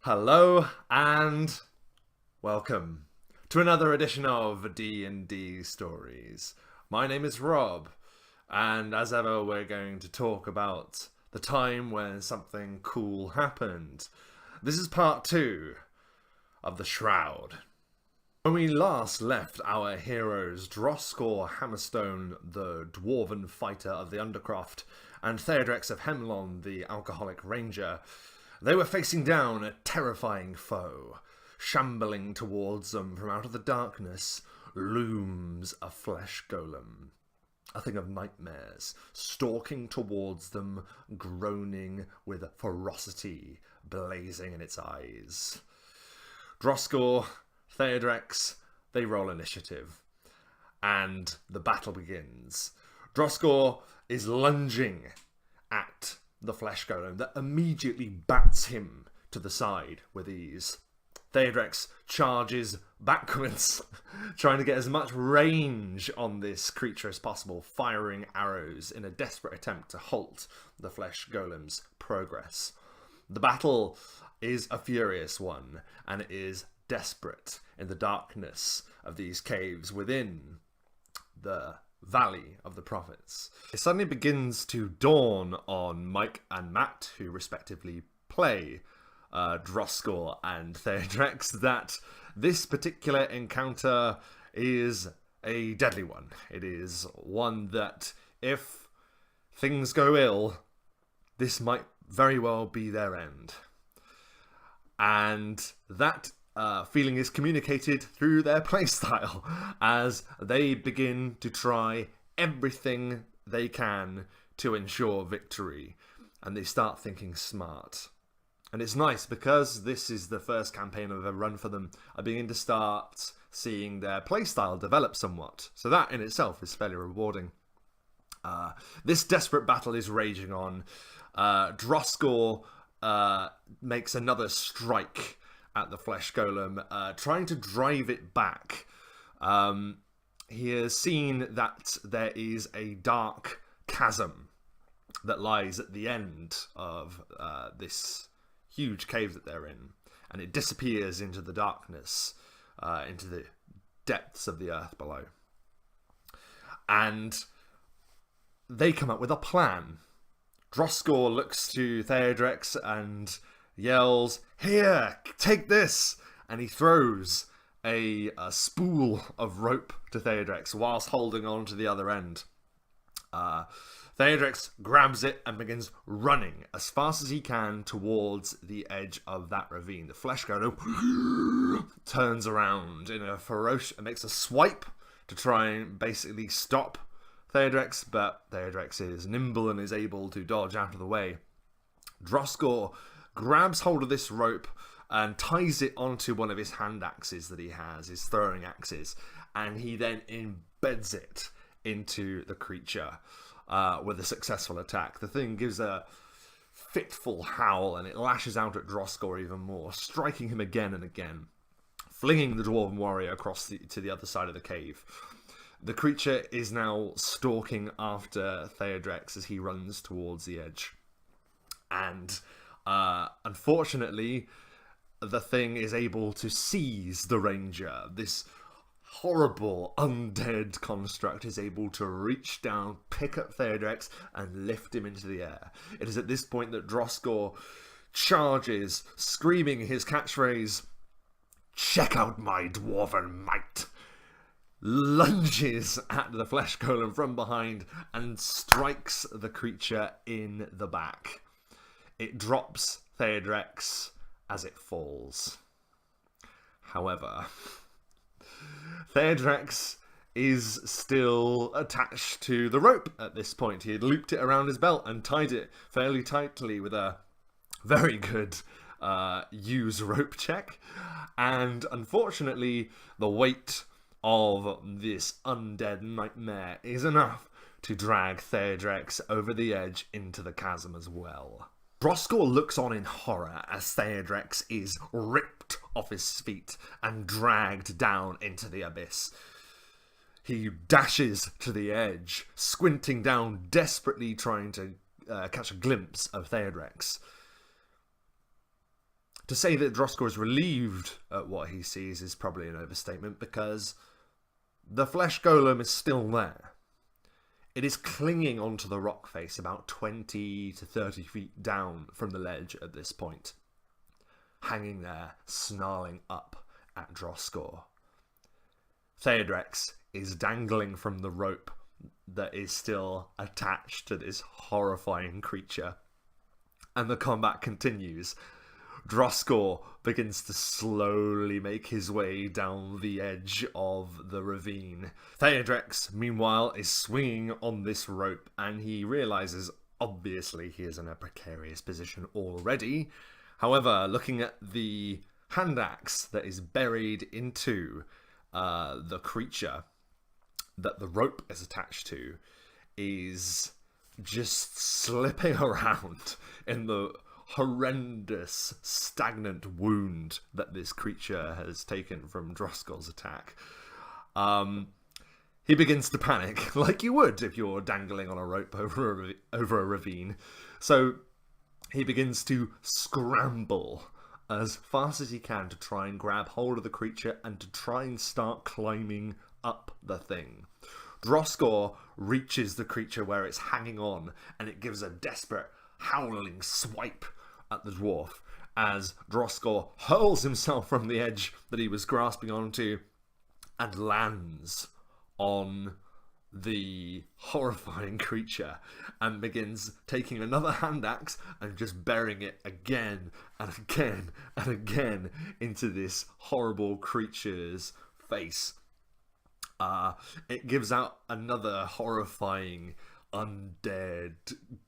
Hello and welcome to another edition of D&D Stories. My name is Rob, and as ever we're going to talk about the time when something cool happened. This is part 2 of the Shroud. When we last left our heroes Droskor Hammerstone, the dwarven fighter of the Undercroft, and Theodrex of Hemlon, the alcoholic ranger, they were facing down a terrifying foe. Shambling towards them from out of the darkness looms a flesh golem, a thing of nightmares, stalking towards them, groaning with ferocity blazing in its eyes. Droskor, Theodrex, they roll initiative, and the battle begins. Droskor is lunging at the flesh golem that immediately bats him to the side with ease. Theodrex charges backwards, trying to get as much range on this creature as possible, firing arrows in a desperate attempt to halt the flesh golem's progress. The battle is a furious one, and it is desperate in the darkness of these caves within the Valley of the Prophets. It suddenly begins to dawn on Mike and Matt, who respectively play Droskor and Theodrex, that this particular encounter is a deadly one. It is one that, if things go ill, this might very well be their end. And that feeling is communicated through their playstyle as they begin to try everything they can to ensure victory, and they start thinking smart. And it's nice because this is the first campaign I've ever run for them. I begin to start seeing their playstyle develop somewhat, so that in itself is fairly rewarding. This desperate battle is raging on. Droskor makes another strike at the flesh golem, trying to drive it back. He has seen that there is a dark chasm that lies at the end of this huge cave that they're in, and it disappears into the darkness, into the depths of the earth below. And they come up with a plan. Droskor looks to Theodrex and yells, "Here, take this!" And he throws a spool of rope to Theodrex whilst holding on to the other end. Theodrex grabs it and begins running as fast as he can towards the edge of that ravine. The flesh golem turns around in a ferocious and makes a swipe to try and basically stop Theodrex, but Theodrex is nimble and is able to dodge out of the way. Droskor grabs hold of this rope and ties it onto one of his hand axes that he has, his throwing axes, and he then embeds it into the creature with a successful attack. The thing gives a fitful howl and it lashes out at Droskor even more, striking him again and again, flinging the dwarven warrior across to the other side of the cave. The creature is now stalking after Theodrex as he runs towards the edge. And unfortunately, the thing is able to seize the ranger. This horrible undead construct is able to reach down, pick up Theodrex, and lift him into the air. It is at this point that Droskor charges, screaming his catchphrase, "Check out my dwarven might!" lunges at the flesh golem from behind and strikes the creature in the back. It drops Theodrex as it falls. However, Theodrex is still attached to the rope at this point. He had looped it around his belt and tied it fairly tightly with a very good use rope check. And unfortunately, the weight of this undead nightmare is enough to drag Theodrex over the edge into the chasm as well. Droskor looks on in horror as Theodrex is ripped off his feet and dragged down into the abyss. He dashes to the edge, squinting down, desperately trying to catch a glimpse of Theodrex. To say that Droskor is relieved at what he sees is probably an overstatement, because the flesh golem is still there. It is clinging onto the rock face about 20 to 30 feet down from the ledge at this point, hanging there, snarling up at Droskor. Theodrex is dangling from the rope that is still attached to this horrifying creature, and the combat continues. Droskor begins to slowly make his way down the edge of the ravine. Theodrex, meanwhile, is swinging on this rope, and he realizes, obviously, he is in a precarious position already. However, looking at the hand axe that is buried into the creature that the rope is attached to, is just slipping around in the horrendous stagnant wound that this creature has taken from Droskor's attack. He begins to panic, like you would if you're dangling on a rope over a ravine. So he begins to scramble as fast as he can to try and grab hold of the creature and to try and start climbing up the thing. Droskor reaches the creature where it's hanging on, and it gives a desperate howling swipe at the dwarf as Droskor hurls himself from the edge that he was grasping onto and lands on the horrifying creature and begins taking another hand axe and just burying it again and again and again into this horrible creature's face. It gives out another horrifying undead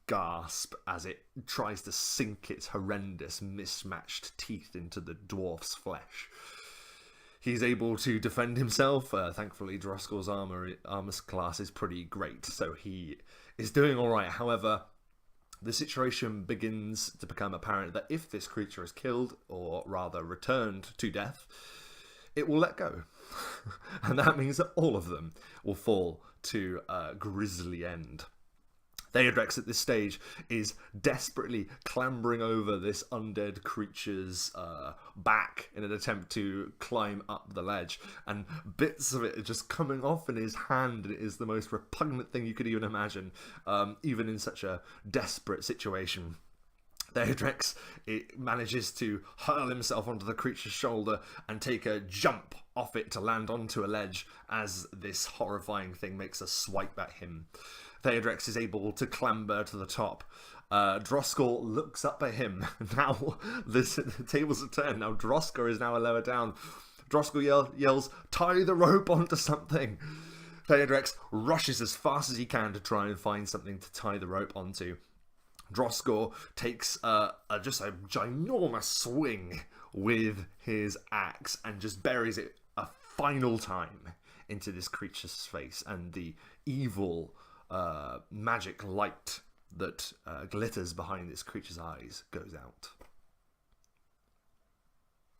gasp as it tries to sink its horrendous mismatched teeth into the dwarf's flesh. He's able to defend himself. Thankfully, Droskor's armor class is pretty great, so he is doing alright. However, the situation begins to become apparent that if this creature is killed, or rather returned to death, it will let go. And that means that all of them will fall to a grisly end. Theodrex at this stage is desperately clambering over this undead creature's back in an attempt to climb up the ledge, and bits of it are just coming off in his hand. It is the most repugnant thing you could even imagine, even in such a desperate situation. Theodrex manages to hurl himself onto the creature's shoulder and take a jump off it to land onto a ledge as this horrifying thing makes a swipe at him. Theodrex is able to clamber to the top. Droskor looks up at him. Now the tables are turned. Now Droskor is now lower down. Droskor yells, "Tie the rope onto something!" Theodrex rushes as fast as he can to try and find something to tie the rope onto. Droskor takes just a ginormous swing with his axe and just buries it a final time into this creature's face, and the evil magic light that glitters behind this creature's eyes goes out,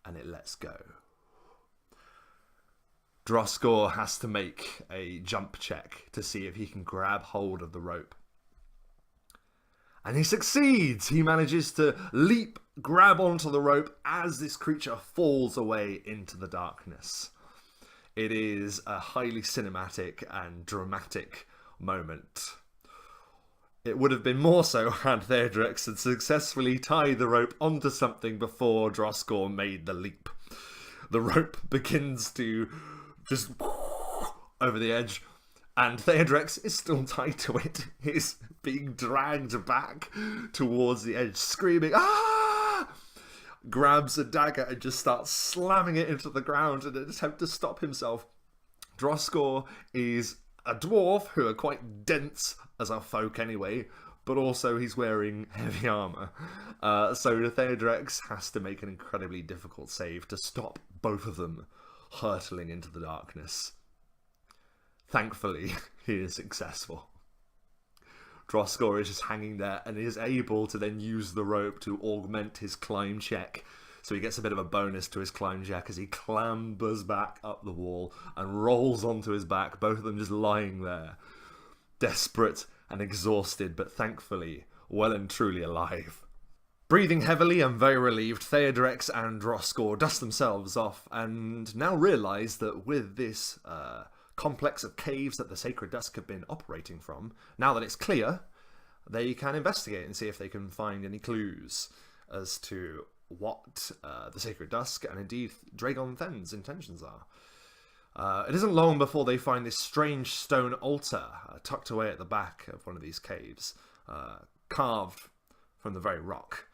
and it lets go. Droskor has to make a jump check to see if he can grab hold of the rope. And he succeeds! He manages to leap, grab onto the rope as this creature falls away into the darkness. It is a highly cinematic and dramatic moment. It would have been more so had Theodrex had successfully tied the rope onto something before Droskor made the leap. The rope begins to just over the edge, and Theodrex is still tied to it. He's being dragged back towards the edge, screaming, "Ah!" Grabs a dagger and just starts slamming it into the ground in an attempt to stop himself. Droskor is a dwarf who are quite dense as our folk anyway, but also he's wearing heavy armor. So Theodrex has to make an incredibly difficult save to stop both of them hurtling into the darkness. Thankfully, he is successful. Droskor is just hanging there and is able to then use the rope to augment his climb check. So he gets a bit of a bonus to his climb check as he clambers back up the wall and rolls onto his back, both of them just lying there, desperate and exhausted, but thankfully well and truly alive. Breathing heavily and very relieved, Theodorex and Droskor dust themselves off and now realise that with this complex of caves that the Sacred Dusk have been operating from, now that it's clear, they can investigate and see if they can find any clues as to what the Sacred Dusk and indeed Dragon Then's intentions are. It isn't long before they find this strange stone altar tucked away at the back of one of these caves, carved from the very rock.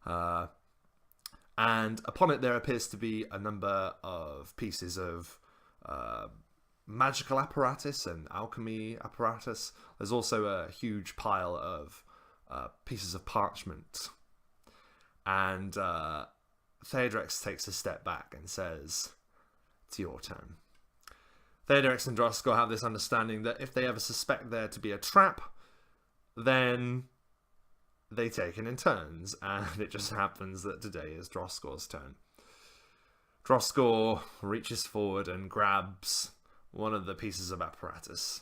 And upon it there appears to be a number of pieces of magical apparatus and alchemy apparatus. There's also a huge pile of pieces of parchment. And Theodorex takes a step back and says, "It's your turn." Theodorex and Droskor have this understanding that if they ever suspect there to be a trap, then they take it in turns, and it just happens that today is Droskor's turn. Droskor reaches forward and grabs one of the pieces of apparatus.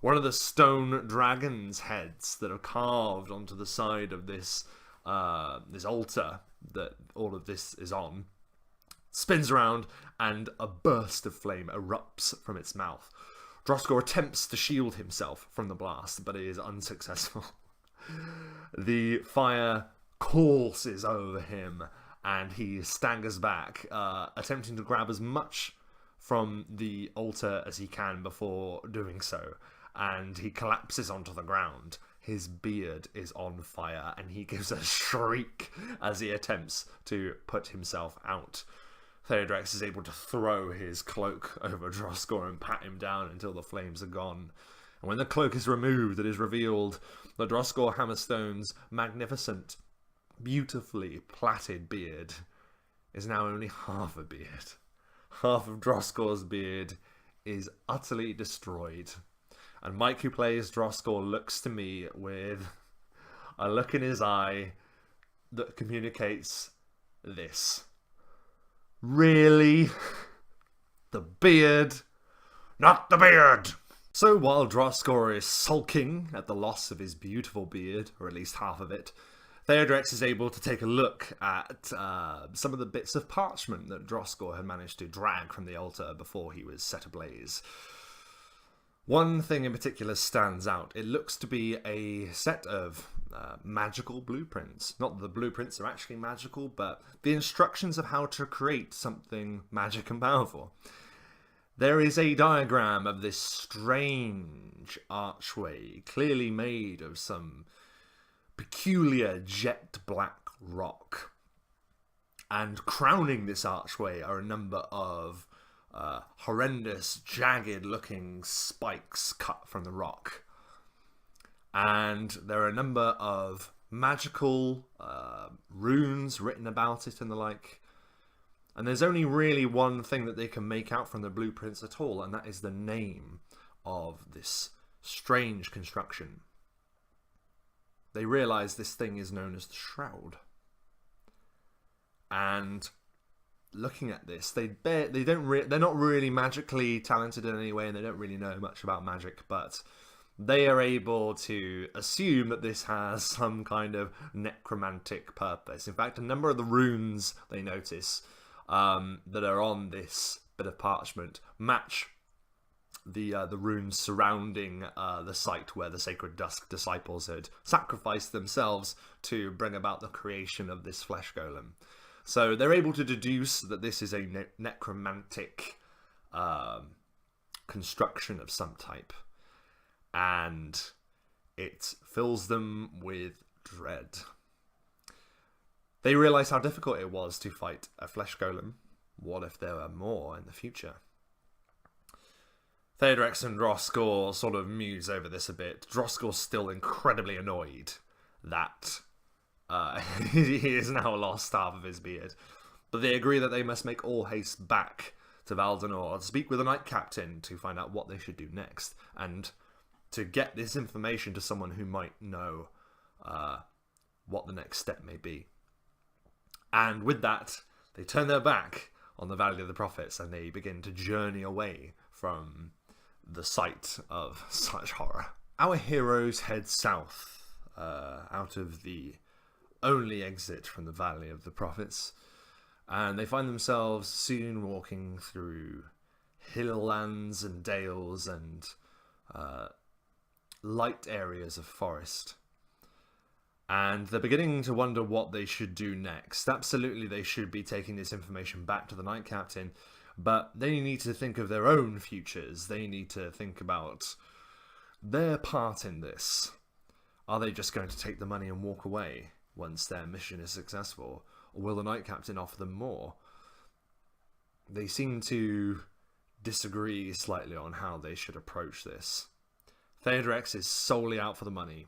One of the stone dragon's heads that are carved onto the side of this this altar that all of this is on spins around, and a burst of flame erupts from its mouth. Droskor attempts to shield himself from the blast, but it is unsuccessful. The fire courses over him, and he staggers back, attempting to grab as much from the altar as he can before doing so, and he collapses onto the ground. His beard is on fire, and he gives a shriek as he attempts to put himself out. Theodorex is able to throw his cloak over Droskor and pat him down until the flames are gone. And when the cloak is removed, it is revealed that Droskor Hammerstone's magnificent, beautifully plaited beard is now only half a beard. Half of Droskor's beard is utterly destroyed. And Mike, who plays Droskor, looks to me with a look in his eye that communicates this. Really? The beard? Not the beard! So while Droskor is sulking at the loss of his beautiful beard, or at least half of it, Theodorex is able to take a look at some of the bits of parchment that Droskor had managed to drag from the altar before he was set ablaze. One thing in particular stands out. It looks to be a set of magical blueprints. Not that the blueprints are actually magical, but the instructions of how to create something magic and powerful. There is a diagram of this strange archway, clearly made of some peculiar jet black rock. And crowning this archway are a number of horrendous, jagged-looking spikes cut from the rock. And there are a number of magical runes written about it and the like. And there's only really one thing that they can make out from the blueprints at all, and that is the name of this strange construction. They realise this thing is known as the Shroud. And looking at this, they're not really magically talented in any way, and they don't really know much about magic, but they are able to assume that this has some kind of necromantic purpose. In fact, a number of the runes they notice that are on this bit of parchment match the runes surrounding the site where the Sacred Dusk disciples had sacrificed themselves to bring about the creation of this flesh golem. So they're able to deduce that this is a necromantic construction of some type, and it fills them with dread. They realise how difficult it was to fight a flesh golem. What if there were more in the future? Theodorex and Droskor sort of muse over this a bit. Droskor's still incredibly annoyed that he has now lost half of his beard. But they agree that they must make all haste back to Valdenor, speak with the Knight Captain to find out what they should do next, and to get this information to someone who might know what the next step may be. And with that, they turn their back on the Valley of the Prophets, and they begin to journey away from the site of such horror. Our heroes head south, out of the only exit from the Valley of the Prophets, and they find themselves soon walking through hilllands and dales and light areas of forest. And they're beginning to wonder what they should do next. Absolutely, they should be taking this information back to the Knight Captain, but they need to think of their own futures. They need to think about their part in this. Are they just going to take the money and walk away once their mission is successful? Or will the Knight Captain offer them more? They seem to disagree slightly on how they should approach this. Theodrex is solely out for the money.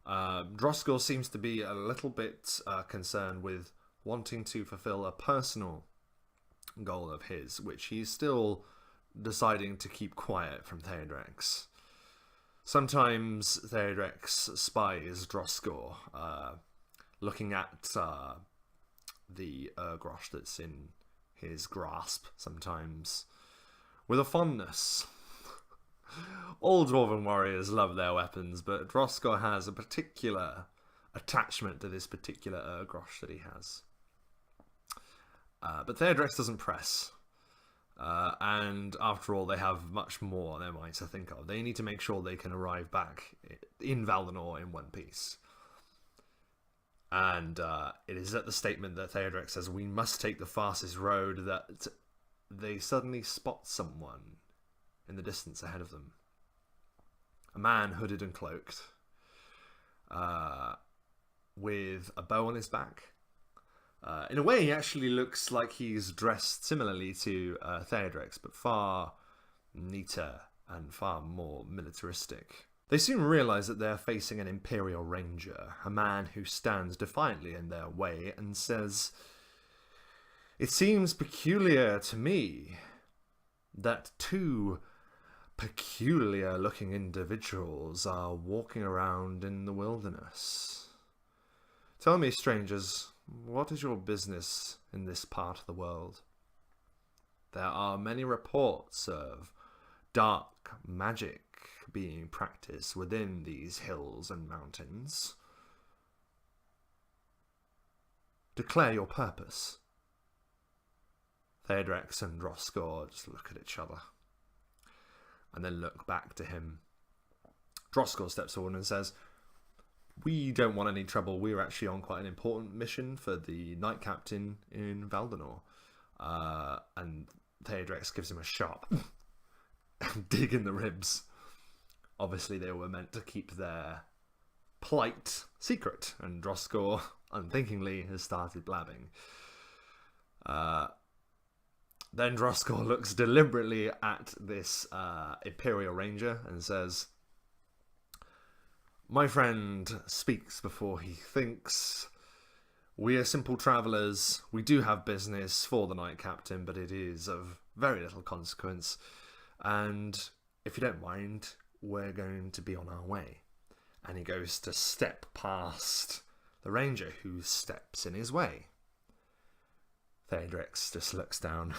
Droskor seems to be a little bit concerned with wanting to fulfill a personal goal of his, which he's still deciding to keep quiet from Theodrex. Sometimes Theodrex spies Droskor, looking at the Urgrosh that's in his grasp, sometimes with a fondness. All Dwarven warriors love their weapons, but Droskor has a particular attachment to this particular Urgrosh that he has. But Theodrex doesn't press. And after all, they have much more on their minds to think of. They need to make sure they can arrive back in Valdonor in one piece. And it is at the statement that Theodrex says, "We must take the fastest road," that they suddenly spot someone in the distance ahead of them. A man hooded and cloaked, with a bow on his back. In a way, he actually looks like he's dressed similarly to Theodrex, but far neater and far more militaristic. They soon realise that they're facing an Imperial Ranger, a man who stands defiantly in their way and says, "It seems peculiar to me that two peculiar-looking individuals are walking around in the wilderness. Tell me, strangers, what is your business in this part of the world? There are many reports of dark magic being practiced within these hills and mountains. Declare your purpose." Theodrex and Droskor just look at each other and then look back to him. Droskor steps forward and says, "We don't want any trouble. We're actually on quite an important mission for the Knight Captain in Valdonor." And Theodrex gives him a sharp dig in the ribs. Obviously, they were meant to keep their plight secret, and Droskor, unthinkingly, has started blabbing. Then Droskor looks deliberately at this Imperial Ranger and says, "My friend speaks before he thinks. We are simple travellers. We do have business for the Knight Captain, but it is of very little consequence. And if you don't mind, we're going to be on our way." And he goes to step past the Ranger, who steps in his way. Theodrex just looks down,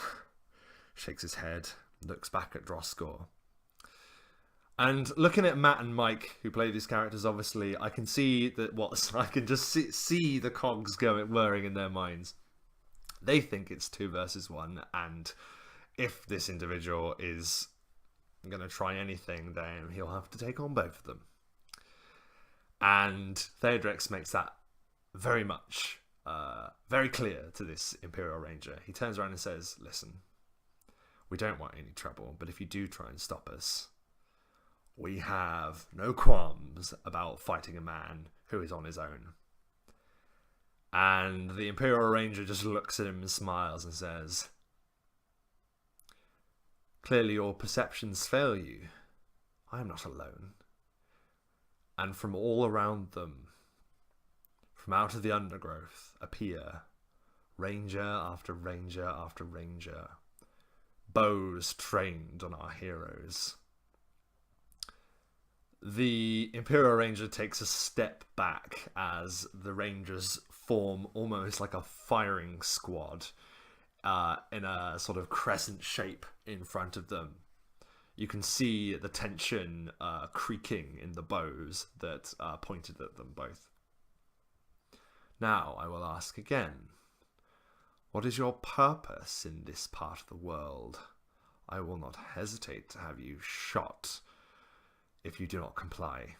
shakes his head, looks back at Droskor. And looking at Matt and Mike, who play these characters, obviously, I can see that I can just see the cogs whirring in their minds. They think it's 2 versus 1, and if this individual is going to try anything, then he'll have to take on both of them. And Theodrex makes that very much very clear to this Imperial Ranger. He turns around and says, "Listen, we don't want any trouble, but if you do try and stop us, we have no qualms about fighting a man who is on his own." And the Imperial Ranger just looks at him and smiles and says, "Clearly your perceptions fail you. I am not alone." And from all around them, from out of the undergrowth, appear Ranger after Ranger after Ranger, bows trained on our heroes. The Imperial Ranger takes a step back as the Rangers form almost like a firing squad in a sort of crescent shape in front of them. You can see the tension creaking in the bows that pointed at them both. Now I will ask again. What is your purpose in this part of the world? I will not hesitate to have you shot if you do not comply.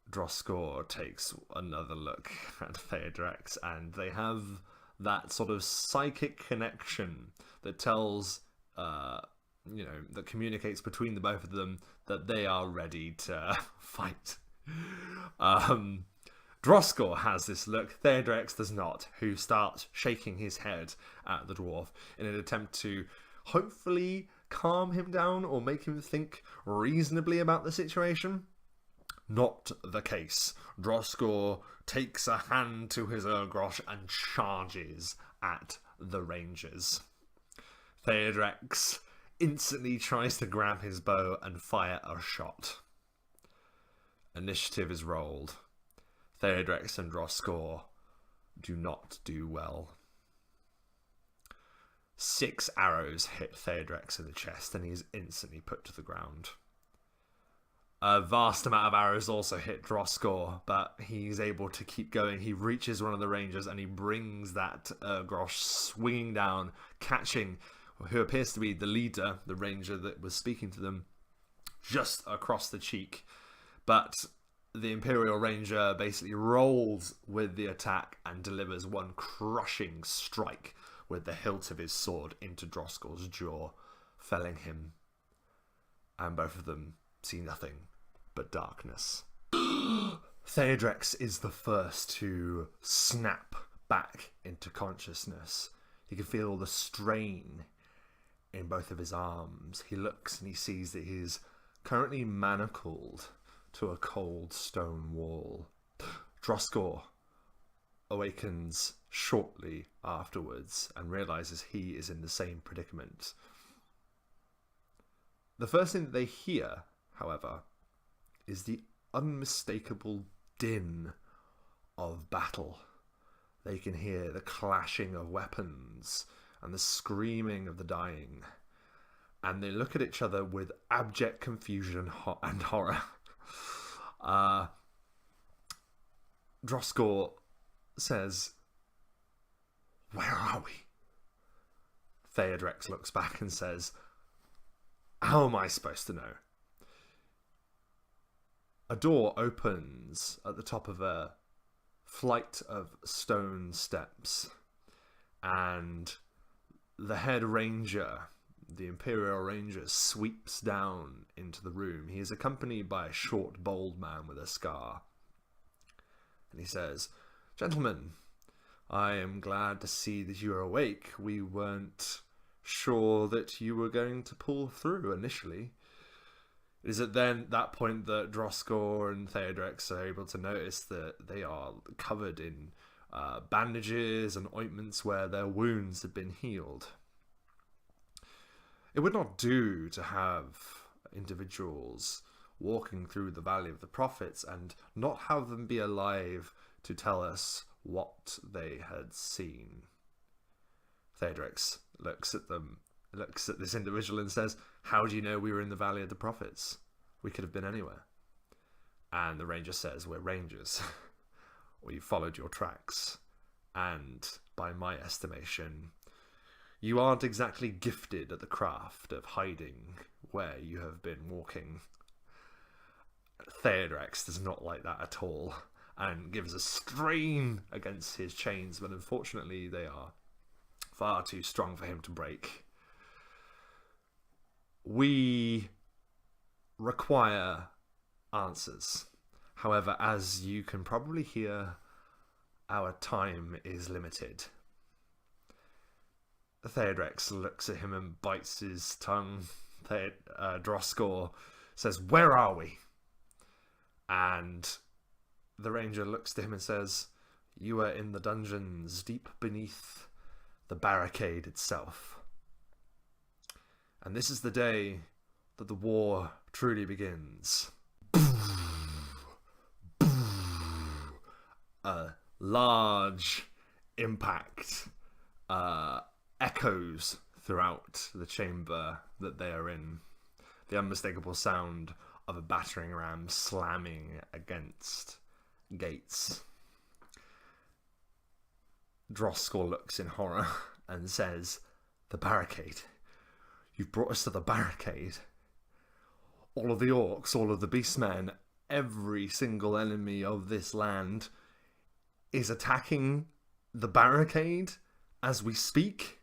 Droskor takes another look at Theodrex, and they have that sort of psychic connection that tells, that communicates between the both of them that they are ready to fight. Droskor has this look, Theodrex does not, who starts shaking his head at the dwarf in an attempt to hopefully calm him down or make him think reasonably about the situation. Not the case. Droskor takes a hand to his Urgrosh and charges at the rangers. Theodrex instantly tries to grab his bow and fire a shot. Initiative is rolled. Theodrex and Droskor do not do well. 6 arrows hit Theodrex in the chest and he is instantly put to the ground. A vast amount of arrows also hit Droskor, but he's able to keep going. He reaches one of the rangers and he brings that Grosh swinging down, catching who appears to be the leader, the ranger that was speaking to them, just across the cheek. But the Imperial Ranger basically rolls with the attack and delivers one crushing strike with the hilt of his sword into Droskor's jaw, felling him. And both of them see nothing but darkness. Theodrex is the first to snap back into consciousness. He can feel the strain in both of his arms. He looks and he sees that he is currently manacled to a cold stone wall. Droskor awakens shortly afterwards and realizes he is in the same predicament. The first thing that they hear, however, is the unmistakable din of battle. They can hear the clashing of weapons and the screaming of the dying, and they look at each other with abject confusion and horror. Droskor says, "Where are we?" Theodrex looks back and says, "How am I supposed to know?" A door opens at the top of a flight of stone steps, and the head ranger, the Imperial Ranger, sweeps down into the room. He is accompanied by a short, bold man with a scar. And he says, "Gentlemen, I am glad to see that you are awake. We weren't sure that you were going to pull through initially." It is at that point that Droskor and Theodrex are able to notice that they are covered in bandages and ointments where their wounds have been healed. It would not do to have individuals walking through the Valley of the Prophets and not have them be alive to tell us what they had seen. Theodrex looks at this individual and says, "How do you know we were in the Valley of the Prophets? We could have been anywhere." And the ranger says, "We're rangers. We followed your tracks. And by my estimation, you aren't exactly gifted at the craft of hiding where you have been walking." Theodrex does not like that at all and gives a strain against his chains, but unfortunately they are far too strong for him to break. "We require answers. However, as you can probably hear, our time is limited." Theodrex looks at him and bites his tongue. Droskor says, "Where are we?" And the ranger looks to him and says, "You are in the dungeons deep beneath the Barricade itself. And this is the day that the war truly begins." A large impact echoes throughout the chamber that they are in. The unmistakable sound of a battering ram slamming against gates. Droskor looks in horror and says, "The barricade. You've brought us to the barricade. All of the orcs, all of the beastmen, every single enemy of this land is attacking the barricade as we speak."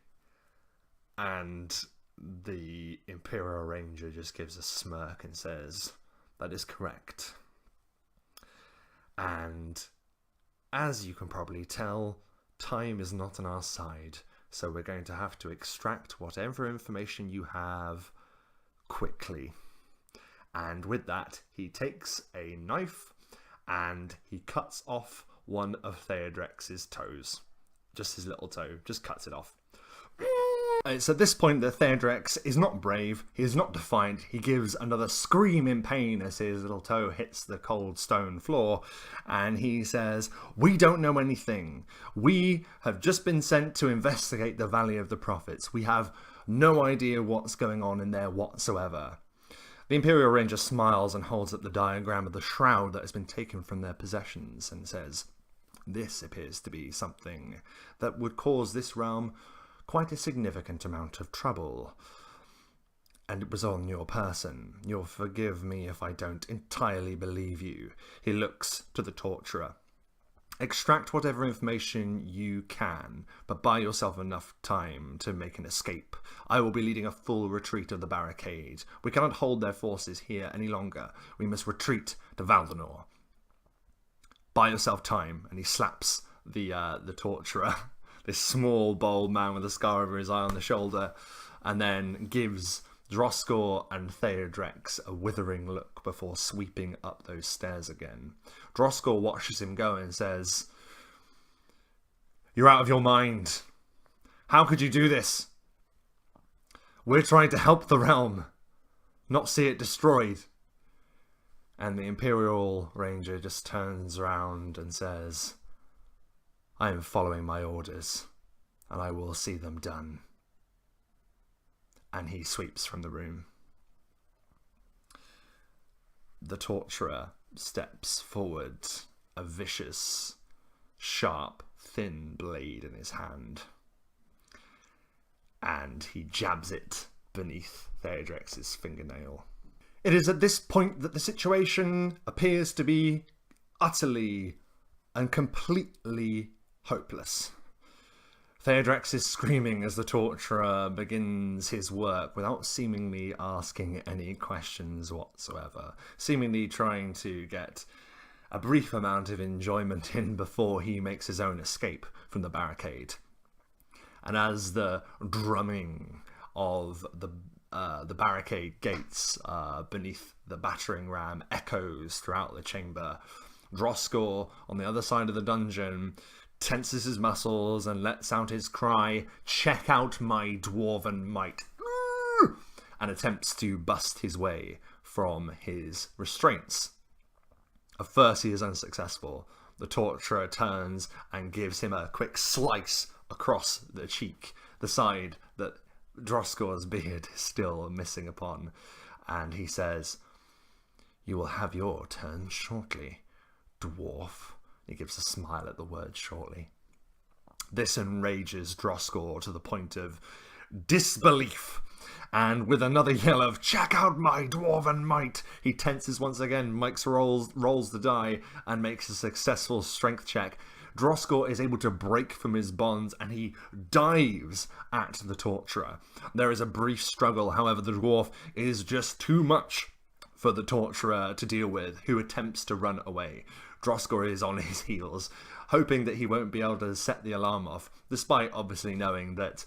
And the Imperial Ranger just gives a smirk and says, "That is correct. And as you can probably tell, time is not on our side, so we're going to have to extract whatever information you have quickly." And with that, he takes a knife and he cuts off one of Theodrex's toes. Just his little toe, just cuts it off. It's at this point that Theodrex is not brave, he is not defiant, he gives another scream in pain as his little toe hits the cold stone floor, and he says, "We don't know anything. We have just been sent to investigate the Valley of the Prophets. We have no idea what's going on in there whatsoever." The Imperial Ranger smiles and holds up the diagram of the Shroud that has been taken from their possessions and says, "This appears to be something that would cause this realm quite a significant amount of trouble. And it was on your person. You'll forgive me if I don't entirely believe you." He looks to the torturer. "Extract whatever information you can, but buy yourself enough time to make an escape. I will be leading a full retreat of the barricade. We cannot hold their forces here any longer. We must retreat to Valdonor. Buy yourself time." And he slaps the torturer, this small, bold man with a scar over his eye on the shoulder, and then gives Droskor and Theodrex a withering look before sweeping up those stairs again. Droskor watches him go and says, "You're out of your mind. How could you do this? We're trying to help the realm, not see it destroyed." And the Imperial Ranger just turns around and says, "I am following my orders, and I will see them done." And he sweeps from the room. The torturer steps forward, a vicious, sharp, thin blade in his hand, and he jabs it beneath Theodrex's fingernail. It is at this point that the situation appears to be utterly and completely hopeless. Theodrex is screaming as the torturer begins his work without seemingly asking any questions whatsoever, seemingly trying to get a brief amount of enjoyment in before he makes his own escape from the barricade. And as the drumming of the barricade gates beneath the battering ram echoes throughout the chamber, Droskor, on the other side of the dungeon, tenses his muscles and lets out his cry, "Check out my dwarven might," and attempts to bust his way from his restraints. At first he is unsuccessful. The torturer turns and gives him a quick slice across the cheek, the side that Droskor's beard is still missing upon, and he says, "You will have your turn shortly, dwarf." He gives a smile at the word "shortly." This enrages Droskor to the point of disbelief, and with another yell of "Check out my dwarven might," he tenses once again. Mike rolls the die and makes a successful strength check. Droskor is able to break from his bonds and he dives at the torturer. There is a brief struggle, however the dwarf is just too much for the torturer to deal with, who attempts to run away. Droskor is on his heels, hoping that he won't be able to set the alarm off, despite obviously knowing that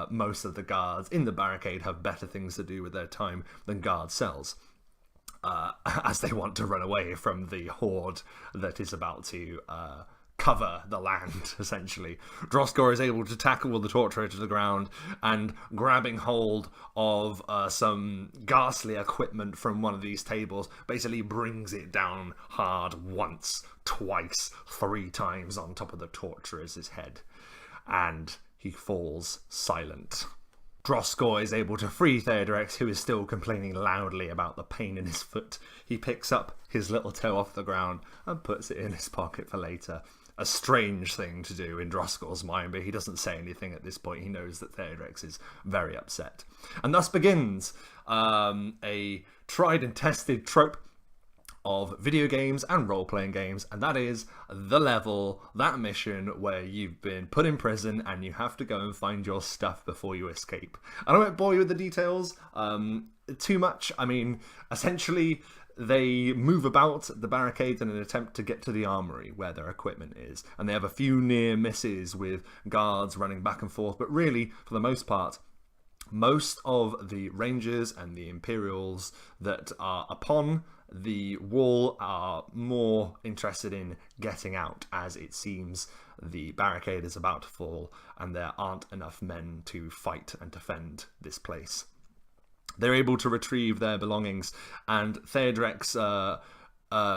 most of the guards in the barricade have better things to do with their time than guard cells, as they want to run away from the horde that is about to cover the land, essentially. Droskor is able to tackle the torturer to the ground and, grabbing hold of some ghastly equipment from one of these tables, basically brings it down hard once, twice, 3 times on top of the torturer's head. And he falls silent. Droskor is able to free Theodrex, who is still complaining loudly about the pain in his foot. He picks up his little toe off the ground and puts it in his pocket for later. A strange thing to do in Droskor's mind, but he doesn't say anything at this point. He knows that Theodrex is very upset. And thus begins a tried and tested trope of video games and role-playing games, and that is the level, that mission where you've been put in prison and you have to go and find your stuff before you escape. I won't bore you with the details too much. I mean, essentially, they move about the barricades in an attempt to get to the armory where their equipment is, and they have a few near misses with guards running back and forth, but really, for the most part, most of the Rangers and the Imperials that are upon the wall are more interested in getting out, as it seems the barricade is about to fall and there aren't enough men to fight and defend this place. They're able to retrieve their belongings, and Theodrex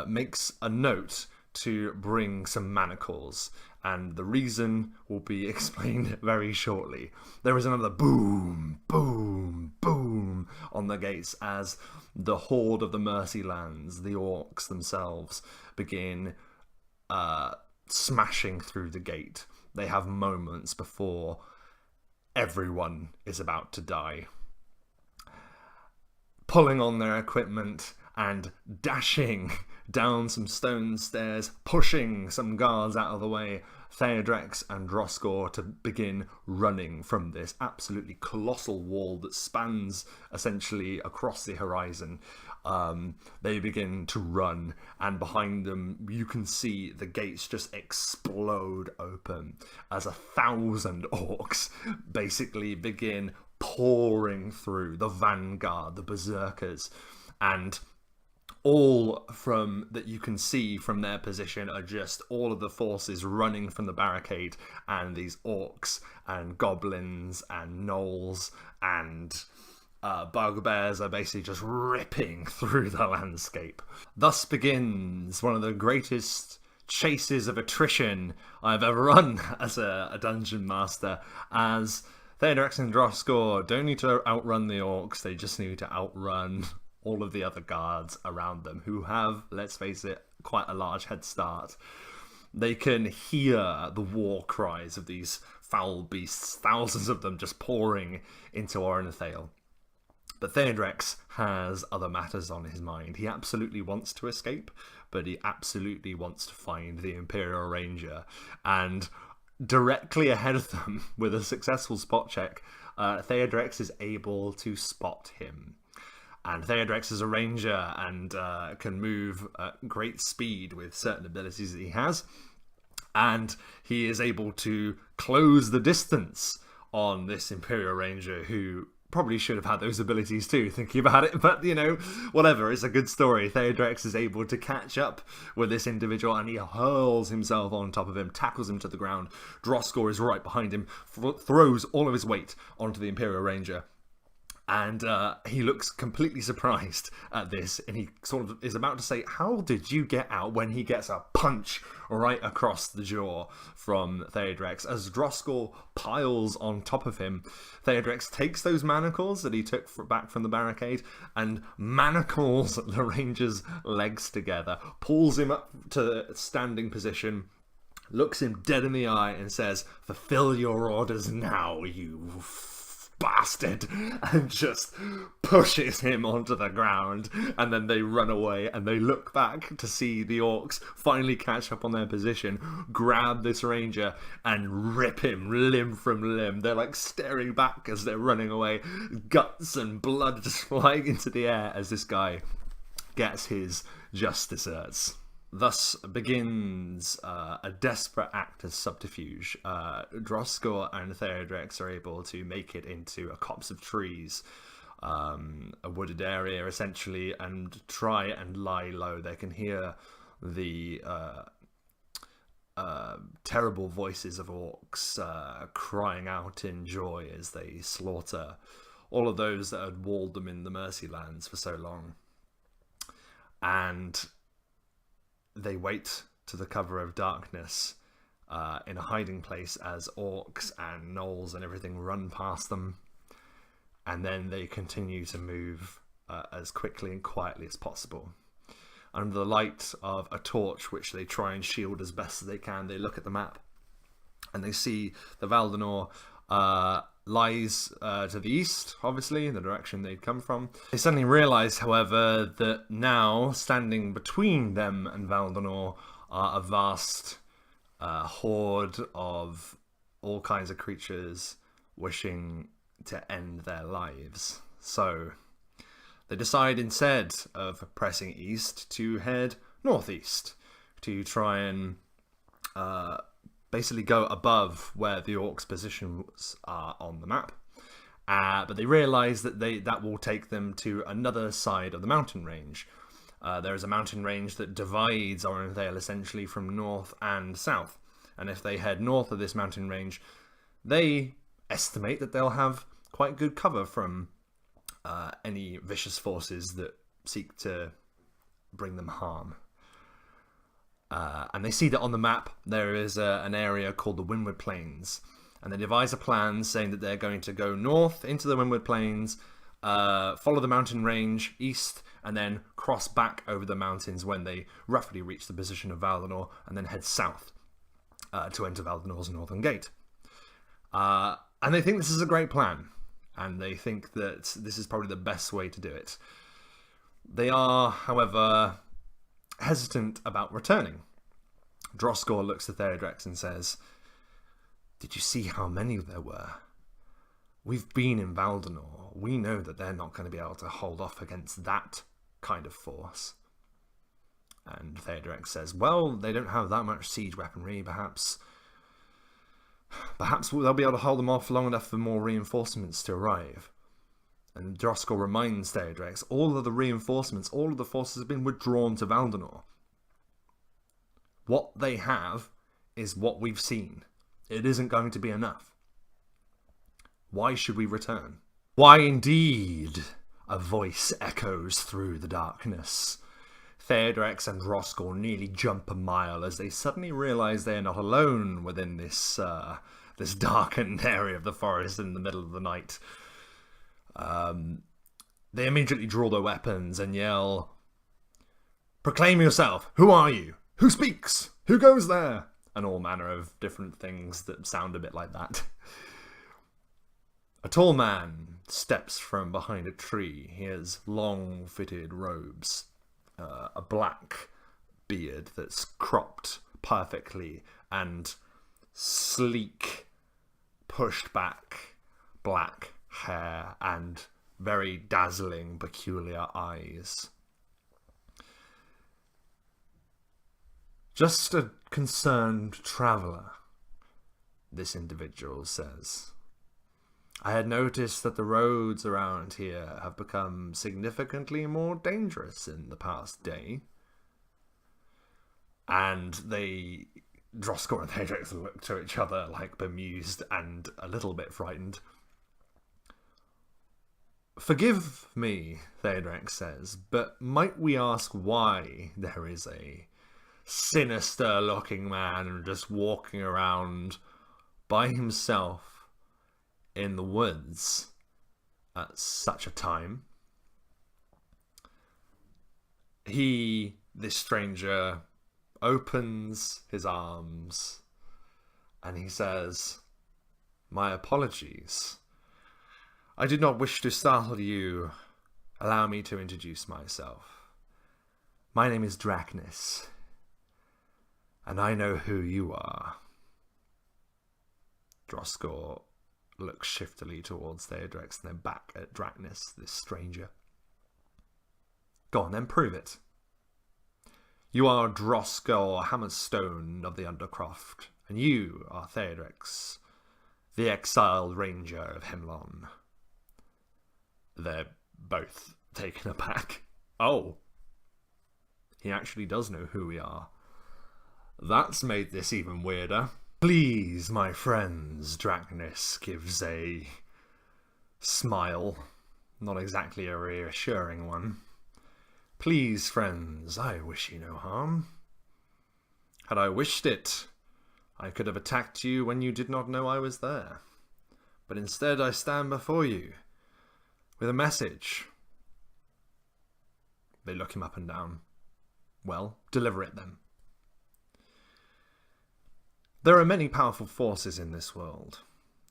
makes a note to bring some manacles, and the reason will be explained very shortly. There is another boom, boom, boom on the gates as the horde of the Mercylands, the orcs themselves, begin smashing through the gate. They have moments before everyone is about to die. Pulling on their equipment and dashing down some stone stairs, pushing some guards out of the way, Theodrex and Droskor to begin running from this absolutely colossal wall that spans essentially across the horizon. They begin to run, and behind them you can see the gates just explode open as 1,000 orcs basically begin pouring through, the vanguard, the berserkers, and all from that you can see from their position are just all of the forces running from the barricade, and these orcs and goblins and gnolls and bugbears are basically just ripping through the landscape. Thus begins one of the greatest chases of attrition I've ever run as a dungeon master, as Theodrex and Droskor don't need to outrun the orcs, they just need to outrun all of the other guards around them, who have, let's face it, quite a large head start. They can hear the war cries of these foul beasts, thousands of them just pouring into Ornithale. But Theodrex has other matters on his mind. He absolutely wants to escape, but he absolutely wants to find the Imperial Ranger. And directly ahead of them, with a successful spot check, Theodrex is able to spot him. And Theodrex is a ranger and can move at great speed with certain abilities that he has. And he is able to close the distance on this Imperial Ranger, who probably should have had those abilities too, thinking about it. But, you know, whatever, it's a good story. Theodrex is able to catch up with this individual, and he hurls himself on top of him, tackles him to the ground. Droskor is right behind him, throws all of his weight onto the Imperial Ranger. And he looks completely surprised at this, and he sort of is about to say, "How did you get out?" when he gets a punch right across the jaw from Theodrex. As Droskor piles on top of him, Theodrex takes those manacles that he took back from the barricade and manacles the ranger's legs together, pulls him up to standing position, looks him dead in the eye and says, "Fulfill your orders now, you bastard," and just pushes him onto the ground. And then they run away, and they look back to see the orcs finally catch up on their position, grab this ranger and rip him limb from limb. They're like staring back as they're running away, guts and blood just flying into the air as this guy gets his just desserts. Thus begins a desperate act of subterfuge. Droskor and Theodrex are able to make it into a copse of trees, a wooded area essentially, and try and lie low. They can hear the terrible voices of orcs crying out in joy as they slaughter all of those that had walled them in the Mercylands for so long. And they wait to the cover of darkness in a hiding place as orcs and gnolls and everything run past them. and then they continue to move as quickly and quietly as possible. Under the light of a torch, which they try and shield as best as they can, they look at the map, and they see the Valdenor lies to the east, obviously, in the direction they'd come from. They suddenly realise, however, that now, standing between them and Valdenor, are a vast horde of all kinds of creatures wishing to end their lives. So they decide, instead of pressing east, to head northeast to try and basically go above where the orcs' positions are on the map. But they realise that that will take them to another side of the mountain range. There is a mountain range that divides Orenthale essentially from north and south. And if they head north of this mountain range, they estimate that they'll have quite good cover from any vicious forces that seek to bring them harm. And they see that on the map there is an area called the Windward Plains, and they devise a plan saying that they're going to go north into the Windward Plains, follow the mountain range east, and then cross back over the mountains when they roughly reach the position of Valdenor, and then head south to enter Valdenor's northern gate. And they think this is a great plan, and they think that this is probably the best way to do it. They are, however, hesitant about returning. Droskor looks at Theodrex and says, "Did you see how many there were? We've been in Valdenor. We know that they're not going to be able to hold off against that kind of force." And Theodrex says, "Well, they don't have that much siege weaponry. Perhaps they'll be able to hold them off long enough for more reinforcements to arrive." And Droskor reminds Theodrex, all of the reinforcements, all of the forces have been withdrawn to Valdenor. What they have is what we've seen. It isn't going to be enough. Why should we return? Why indeed? A voice echoes through the darkness. Theodrex and Droskor nearly jump a mile as they suddenly realise they are not alone within this darkened area of the forest in the middle of the night. They immediately draw their weapons and yell, "Proclaim yourself! Who are you? Who speaks? Who goes there?" And all manner of different things that sound a bit like that. A tall man steps from behind a tree. He has long fitted robes, a black beard that's cropped perfectly, and sleek, pushed back black hair and very dazzling, peculiar eyes. "Just a concerned traveller," this individual says. "I had noticed that the roads around here have become significantly more dangerous in the past day." And Droskor and Theodrex look to each other like bemused and a little bit frightened. "Forgive me," Theodrex says, "but might we ask why there is a sinister-looking man just walking around by himself in the woods at such a time?" This stranger, opens his arms and he says, "My apologies. I did not wish to startle you. Allow me to introduce myself. My name is Drachnus, and I know who you are." Droskor looks shiftily towards Theodrex and then back at Drachnus, this stranger. "Go on then, prove it. You are Droskor Hammerstone of the Undercroft, and you are Theodrex, the exiled ranger of Hemlon." They're both taken aback. Oh, he actually does know who we are. That's made this even weirder. "Please, my friends," Drachnus gives a smile, not exactly a reassuring one. "Please, friends, I wish you no harm. Had I wished it, I could have attacked you when you did not know I was there. But instead I stand before you, with a message. They look him up and down. Well, deliver it then. There are many powerful forces in this world,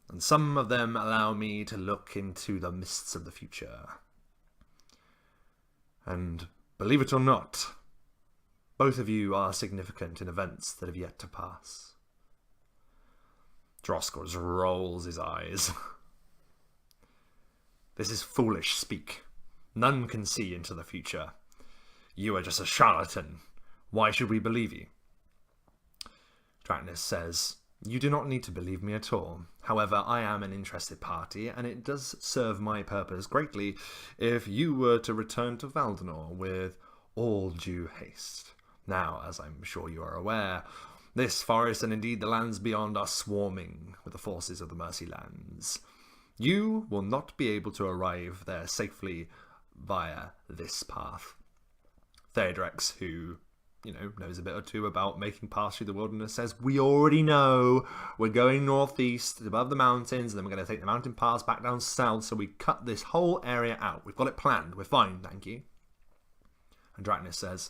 and some of them allow me to look into the mists of the future. And believe it or not, both of you are significant in events that have yet to pass. Droskor rolls his eyes. This is foolish speak. None can see into the future. You are just a charlatan. Why should we believe you? Dratnis says, you do not need to believe me at all. However, I am an interested party, and it does serve my purpose greatly if you were to return to Valdonor with all due haste. Now, as I'm sure you are aware, this forest and indeed the lands beyond are swarming with the forces of the Mercylands. You will not be able to arrive there safely via this path. Theodrex, who, knows a bit or two about making paths through the wilderness, says, we already know we're going northeast above the mountains, and then we're going to take the mountain paths back down south, so we cut this whole area out. We've got it planned. We're fine, thank you. And Dratnis says,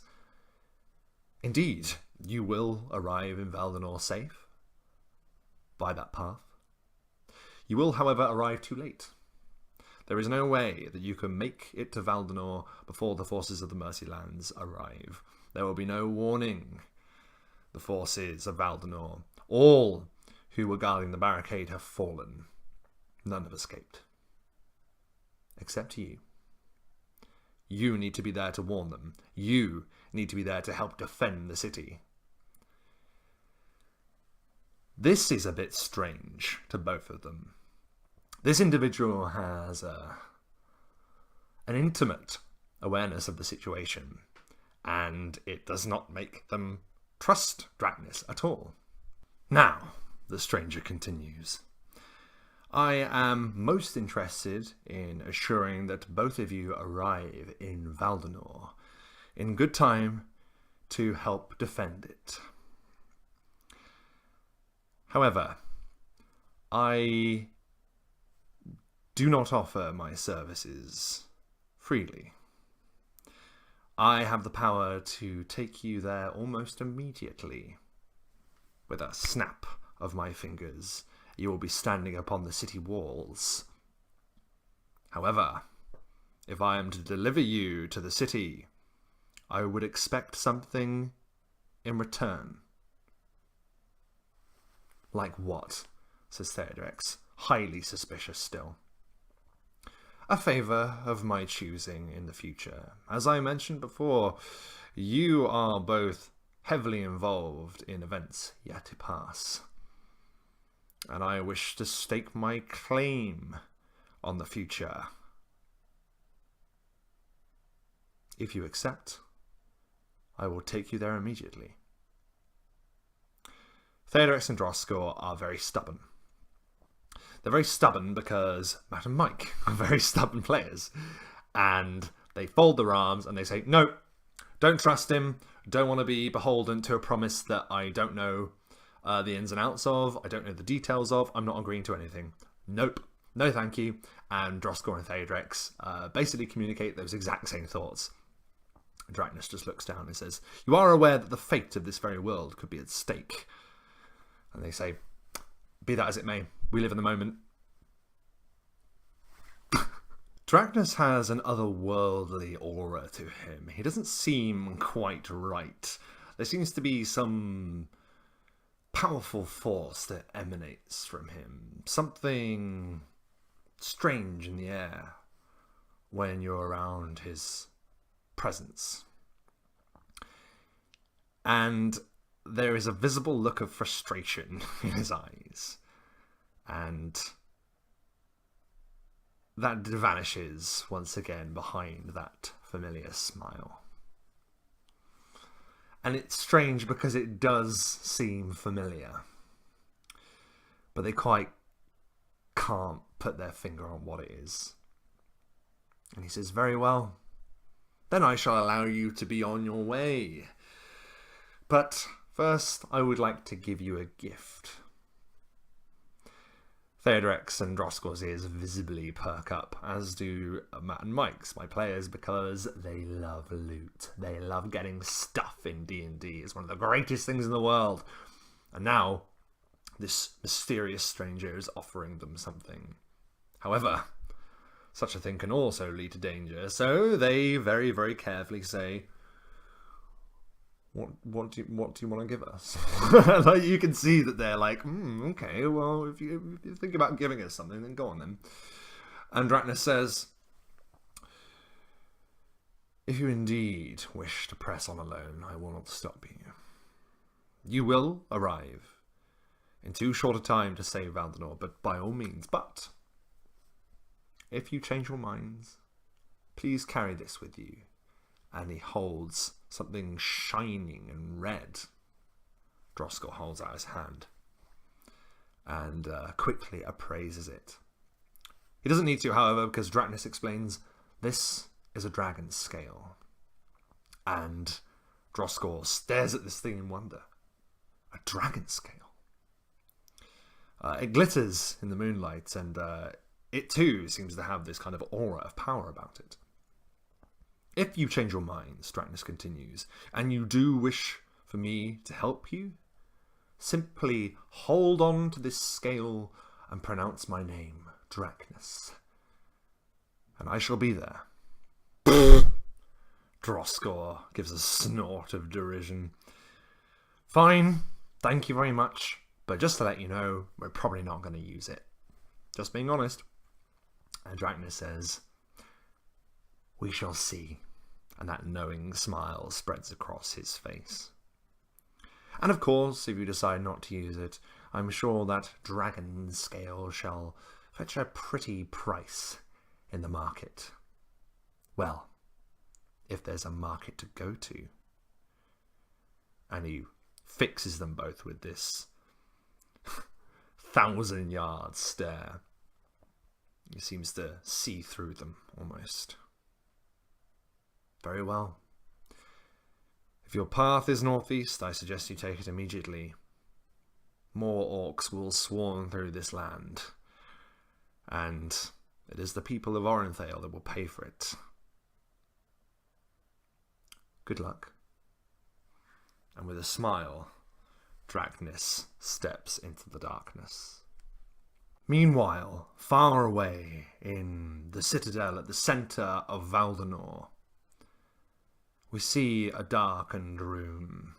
indeed, you will arrive in Valdonor safe by that path. You will, however, arrive too late. There is no way that you can make it to Valdonor before the forces of the Mercylands arrive. There will be no warning. The forces of Valdonor, all who were guarding the barricade, have fallen. None have escaped. Except you. You need to be there to warn them. You need to be there to help defend the city. This is a bit strange to both of them. This individual has an intimate awareness of the situation, and it does not make them trust Dratnis at all. Now, the stranger continues. I am most interested in assuring that both of you arrive in Valdonor in good time to help defend it. However, I do not offer my services freely. I have the power to take you there almost immediately. With a snap of my fingers, you will be standing upon the city walls. However, if I am to deliver you to the city, I would expect something in return. Like what? Says Theodrex, highly suspicious still. A favour of my choosing in the future. As I mentioned before, you are both heavily involved in events yet to pass, and I wish to stake my claim on the future. If you accept, I will take you there immediately. Theodrex and Droskor are very stubborn. They're very stubborn because Matt and Mike are very stubborn players. And they fold their arms and they say, no, don't trust him. Don't want to be beholden to a promise that I don't know the ins and outs of. I don't know the details of. I'm not agreeing to anything. Nope. No thank you. And Droskor and Theodrex basically communicate those exact same thoughts. Dratnis just looks down and says, you are aware that the fate of this very world could be at stake. And they say, be that as it may, we live in the moment. Dratnis has an otherworldly aura to him. He doesn't seem quite right. There seems to be some powerful force that emanates from him. Something strange in the air when you're around his presence. And there is a visible look of frustration in his eyes. And that vanishes once again behind that familiar smile. And it's strange because it does seem familiar. But they quite can't put their finger on what it is. And he says, very well, then I shall allow you to be on your way. But first, I would like to give you a gift. Theodoric's and Droskell's ears visibly perk up, as do Matt and Mike's, my players, because they love loot. They love getting stuff in D&D. It's one of the greatest things in the world. And now, this mysterious stranger is offering them something. However, such a thing can also lead to danger, so they very, very carefully say, What do you want to give us? Like, you can see that they're like, okay, well, if you think about giving us something, then go on then. And Draknis says, if you indeed wish to press on alone, I will not stop you. You will arrive in too short a time to save Valdonor, but by all means. But if you change your minds, please carry this with you. And he holds something shining and red. Droskell holds out his hand and quickly appraises it. He doesn't need to, however, because Draknis explains, this is a dragon scale. And Droskell stares at this thing in wonder. A dragon scale. It glitters in the moonlight, and it too seems to have this kind of aura of power about it. If you change your minds, Draknis continues, and you do wish for me to help you, simply hold on to this scale and pronounce my name, Draknis. And I shall be there. Droskell gives a snort of derision. Fine, thank you very much, but just to let you know, we're probably not going to use it. Just being honest. And Draknis says, we shall see. And that knowing smile spreads across his face. And of course, if you decide not to use it, I'm sure that dragon scale shall fetch a pretty price in the market. Well, if there's a market to go to. And he fixes them both with this 1,000-yard stare. He seems to see through them, almost. Very well. If your path is northeast, I suggest you take it immediately. More orcs will swarm through this land, and it is the people of Orenthale that will pay for it. Good luck. And with a smile, Draknis steps into the darkness. Meanwhile, far away in the citadel at the centre of Valdonor, we see a darkened room.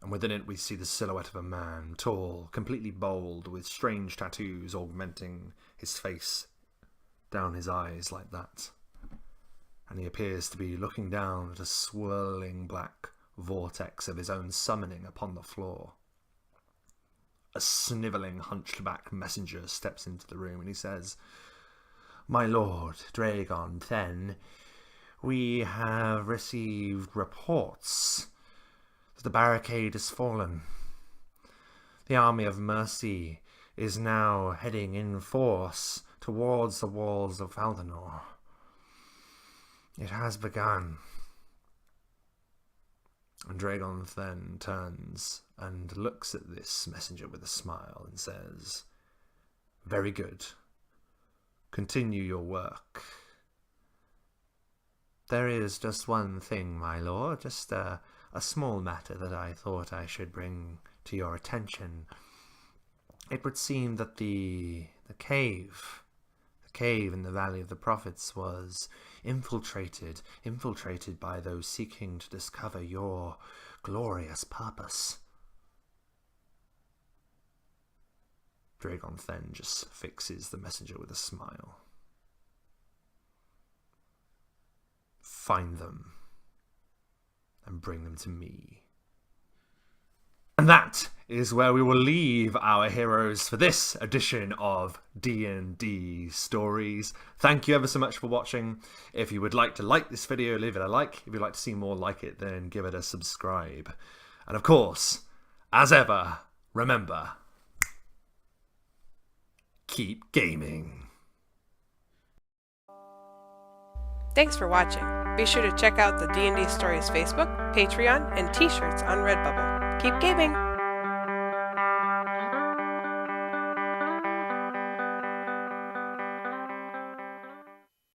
And within it we see the silhouette of a man, tall, completely bald, with strange tattoos augmenting his face down his eyes like that. And he appears to be looking down at a swirling black vortex of his own summoning upon the floor. A snivelling, hunched-back messenger steps into the room and he says, My lord, Dragon Then, we have received reports that the barricade has fallen. The army of Mercy is now heading in force towards the walls of Valdonor. It has begun. And Dragon then turns and looks at this messenger with a smile and says, Very good. Continue your work. There is just one thing, my lord, just a small matter that I thought I should bring to your attention. It would seem that the cave in the Valley of the Prophets was infiltrated by those seeking to discover your glorious purpose. Dragon then just fixes the messenger with a smile. Find them and bring them to me. And that is where we will leave our heroes for this edition of D&D Stories. Thank you ever so much for watching. If you would like to like this video, leave it a like. If you'd like to see more like it, then give it a subscribe. And of course, as ever, remember, keep gaming. Thanks for watching. Be sure to check out the D&D Stories Facebook, Patreon, and t-shirts on Redbubble. Keep gaming!